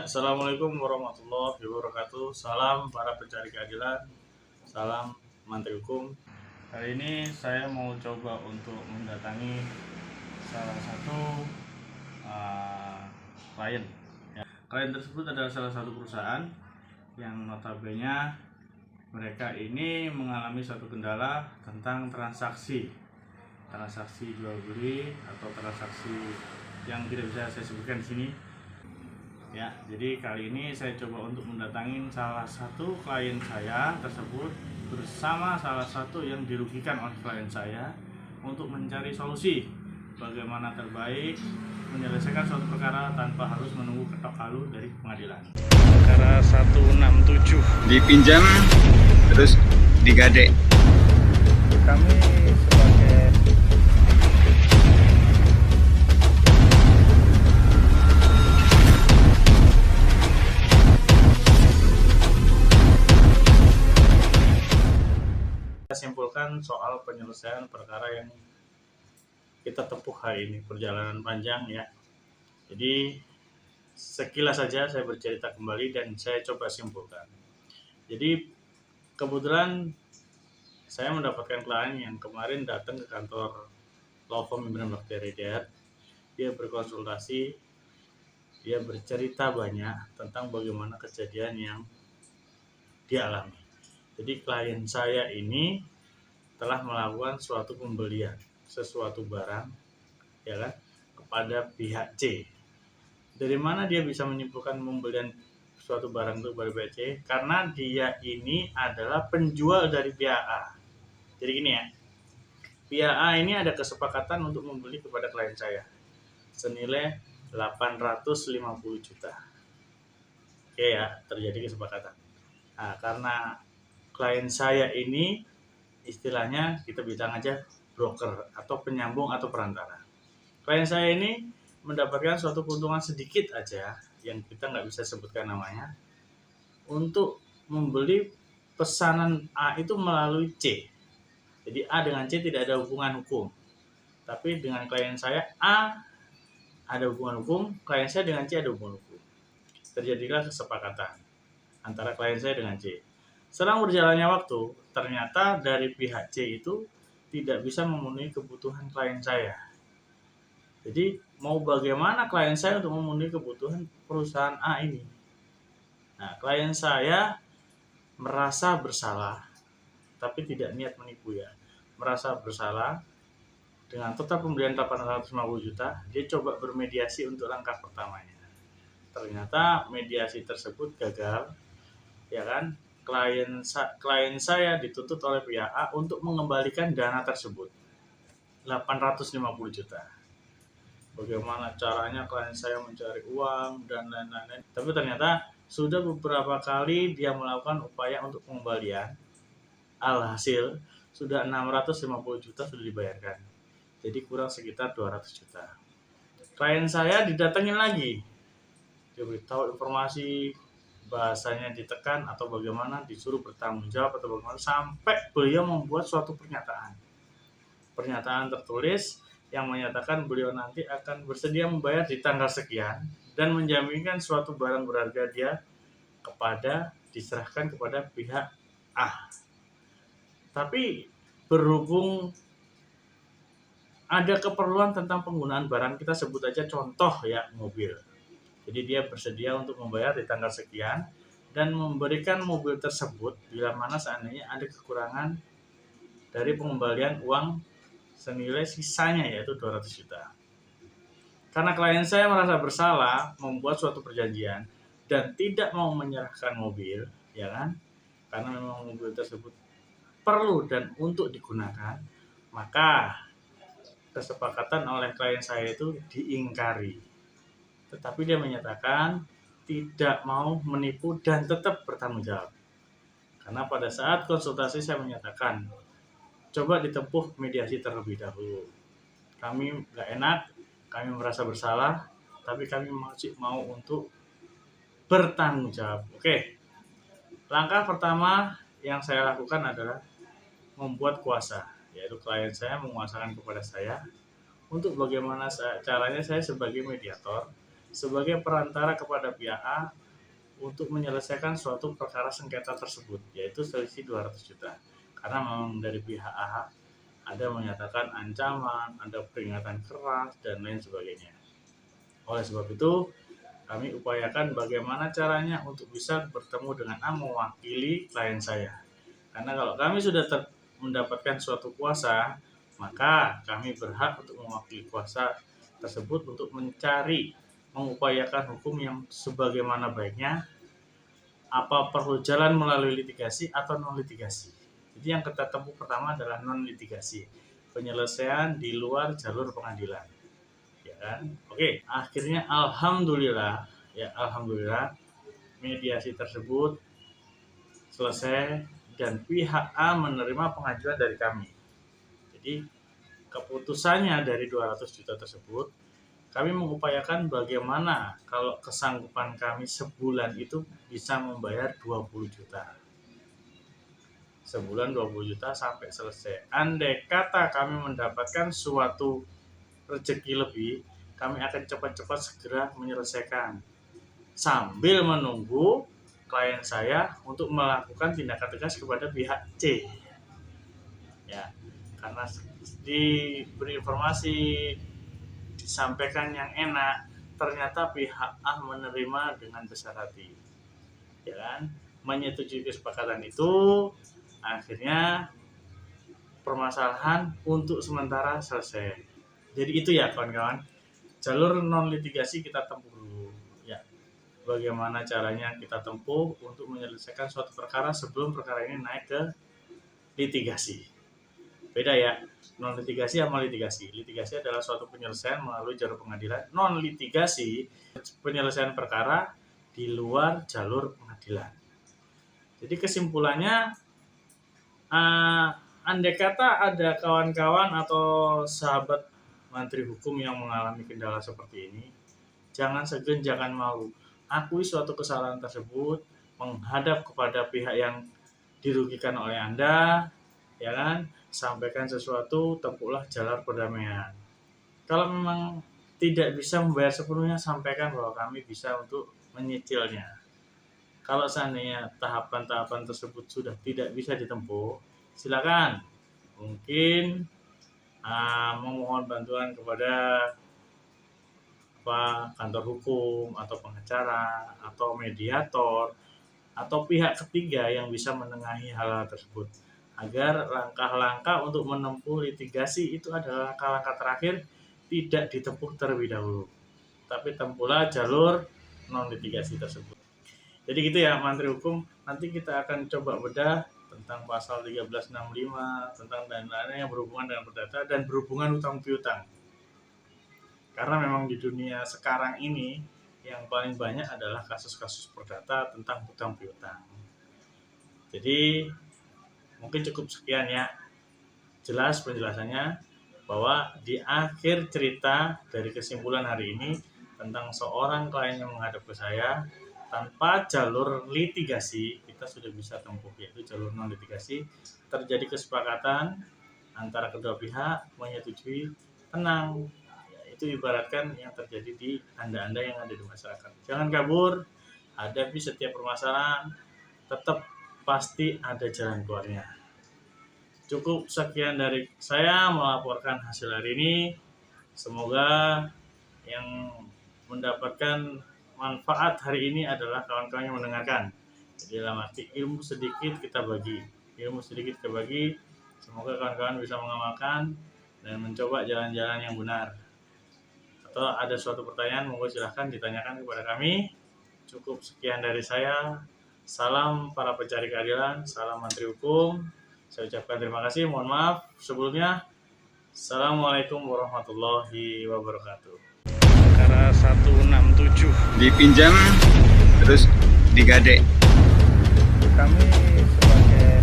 Assalamualaikum warahmatullahi wabarakatuh. Salam para pencari keadilan, salam menteri hukum. Hari ini saya mau coba untuk mendatangi salah satu klien. Klien tersebut adalah salah satu perusahaan yang notabene mereka ini mengalami suatu kendala tentang transaksi jual beli atau transaksi yang tidak bisa saya sebutkan di sini. Ya, jadi kali ini saya coba untuk mendatangi salah satu klien saya tersebut bersama salah satu yang dirugikan oleh klien saya untuk mencari solusi bagaimana terbaik menyelesaikan suatu perkara tanpa harus menunggu ketok palu dari pengadilan. Perkara 167 dipinjam terus digadek. Kami sebagai simpulkan soal penyelesaian perkara yang kita tempuh hari ini, perjalanan panjang ya. Jadi sekilas saja saya bercerita kembali dan saya coba simpulkan. Jadi kebetulan saya mendapatkan klien yang kemarin datang ke kantor law firm Imran Baktiar Hidayat. Dia berkonsultasi, dia bercerita banyak tentang bagaimana kejadian yang dia alami. Jadi klien saya ini telah melakukan suatu pembelian sesuatu barang, ya kan, kepada pihak C. Dari mana dia bisa menyimpulkan pembelian suatu barang itu kepada pihak C? Karena dia ini adalah penjual dari pihak A. Jadi gini ya, pihak A ini ada kesepakatan untuk membeli kepada klien saya senilai 850 juta. Oke ya, terjadi kesepakatan. Nah, karena klien saya ini istilahnya kita bilang aja broker atau penyambung atau perantara. Klien saya ini mendapatkan suatu keuntungan sedikit aja yang kita nggak bisa sebutkan namanya untuk membeli pesanan A itu melalui C. Jadi A dengan C tidak ada hubungan hukum, tapi dengan klien saya A ada hubungan hukum, klien saya dengan C ada hubungan hukum. Terjadilah kesepakatan antara klien saya dengan C. Selang berjalannya waktu, ternyata dari pihak C itu tidak bisa memenuhi kebutuhan klien saya. Jadi mau bagaimana klien saya untuk memenuhi kebutuhan perusahaan A ini? Nah, klien saya merasa bersalah, tapi tidak niat menipu ya. Merasa bersalah dengan total pembelian 850 juta, dia coba bermediasi untuk langkah pertamanya. Ternyata mediasi tersebut gagal, ya kan? Klien saya dituntut oleh pihak A untuk mengembalikan dana tersebut 850 juta. Bagaimana caranya klien saya mencari uang dan lain-lain. Tapi ternyata sudah beberapa kali dia melakukan upaya untuk pengembalian. Alhasil sudah 650 juta sudah dibayarkan. Jadi kurang sekitar 200 juta. Klien saya didatengin lagi. Dia beritahu informasi, bahasanya ditekan atau bagaimana, disuruh bertanggung jawab atau bagaimana, sampai beliau membuat suatu pernyataan tertulis yang menyatakan beliau nanti akan bersedia membayar di tanggal sekian dan menjaminkan suatu barang berharga dia diserahkan kepada pihak A. Tapi berhubung ada keperluan tentang penggunaan barang, kita sebut aja contoh ya, mobil. Jadi dia bersedia untuk membayar di tanggal sekian dan memberikan mobil tersebut bila mana seandainya ada kekurangan dari pengembalian uang senilai sisanya, yaitu 200 juta. Karena klien saya merasa bersalah membuat suatu perjanjian dan tidak mau menyerahkan mobil, ya kan? Karena memang mobil tersebut perlu dan untuk digunakan, maka kesepakatan oleh klien saya itu diingkari. Tetapi dia menyatakan tidak mau menipu dan tetap bertanggung jawab. Karena pada saat konsultasi saya menyatakan coba ditempuh mediasi terlebih dahulu. Kami nggak enak, kami merasa bersalah, tapi kami masih mau untuk bertanggung jawab. Oke. Langkah pertama yang saya lakukan adalah membuat kuasa, yaitu klien saya menguasakan kepada saya untuk bagaimana caranya saya sebagai mediator, sebagai perantara kepada pihak A untuk menyelesaikan suatu perkara sengketa tersebut, yaitu selisih 200 juta. Karena memang dari pihak A ada menyatakan ancaman, ada peringatan keras, dan lain sebagainya. Oleh sebab itu, kami upayakan bagaimana caranya untuk bisa bertemu dengan A mewakili klien saya. Karena kalau kami sudah mendapatkan suatu kuasa, maka kami berhak untuk mewakili kuasa tersebut untuk mengupayakan hukum yang sebagaimana baiknya, apa perlu jalan melalui litigasi atau non litigasi. Jadi yang kita tempuh pertama adalah non litigasi, penyelesaian di luar jalur pengadilan, ya kan? Oke, akhirnya alhamdulillah mediasi tersebut selesai dan pihak A menerima pengajuan dari kami. Jadi keputusannya dari 200 juta tersebut, kami mengupayakan bagaimana kalau kesanggupan kami sebulan itu bisa membayar 20 juta. Sebulan 20 juta sampai selesai. Andai kata kami mendapatkan suatu rezeki lebih, kami akan cepat-cepat segera menyelesaikan sambil menunggu klien saya untuk melakukan tindakan tegas kepada pihak C. Ya, karena diberi informasi, disampaikan yang enak, ternyata pihak A menerima dengan besar hati, ya kan, menyetujui kesepakatan itu. Akhirnya permasalahan untuk sementara selesai. Jadi itu ya kawan-kawan, jalur non litigasi kita tempuh dulu ya. Bagaimana caranya kita tempuh untuk menyelesaikan suatu perkara sebelum perkara ini naik ke litigasi. Beda ya, non litigasi sama litigasi. Litigasi adalah suatu penyelesaian melalui jalur pengadilan. Non litigasi penyelesaian perkara di luar jalur pengadilan. Jadi kesimpulannya, andai kata ada kawan-kawan atau sahabat mantri hukum yang mengalami kendala seperti ini, jangan segan, jangan malu. Akui suatu kesalahan tersebut, menghadap kepada pihak yang dirugikan oleh Anda, ya kan? Sampaikan sesuatu, tempuhlah jalan perdamaian. Kalau memang tidak bisa membayar sepenuhnya, sampaikan bahwa kami bisa untuk menyicilnya. Kalau seandainya tahapan-tahapan tersebut sudah tidak bisa ditempuh, silakan mungkin memohon bantuan kepada kantor hukum atau pengacara atau mediator atau pihak ketiga yang bisa menengahi hal-hal tersebut, agar langkah-langkah untuk menempuh litigasi itu adalah langkah-langkah terakhir, tidak ditempuh terlebih dahulu, tapi tempuhlah jalur non litigasi tersebut. Jadi gitu ya mantri hukum, nanti kita akan coba bedah tentang pasal 1365 tentang dana yang berhubungan dengan perdata dan berhubungan utang piutang. Karena memang di dunia sekarang ini yang paling banyak adalah kasus-kasus perdata tentang utang piutang. Jadi mungkin cukup sekian ya, jelas penjelasannya, bahwa di akhir cerita dari kesimpulan hari ini tentang seorang klien yang menghadap ke saya tanpa jalur litigasi, kita sudah bisa tempuh, yaitu jalur non litigasi. Terjadi kesepakatan antara kedua pihak, menyetujui, tenang. Itu ibaratkan yang terjadi di anda-anda yang ada di masyarakat. Jangan kabur, hadapi setiap permasalahan, tetap pasti ada jalan keluarnya. Cukup sekian dari saya melaporkan hasil hari ini. Semoga yang mendapatkan manfaat hari ini adalah kawan-kawan yang mendengarkan. Jadi dalam arti ilmu sedikit kita bagi, Semoga kawan-kawan bisa mengamalkan dan mencoba jalan-jalan yang benar. Atau ada suatu pertanyaan, monggo silahkan ditanyakan kepada kami. Cukup sekian dari saya. Salam para pencari keadilan, salam mantri hukum. Saya ucapkan terima kasih, mohon maaf sebelumnya. Assalamualaikum warahmatullahi wabarakatuh. Perkara 167 dipinjam terus digadek. kami sebagai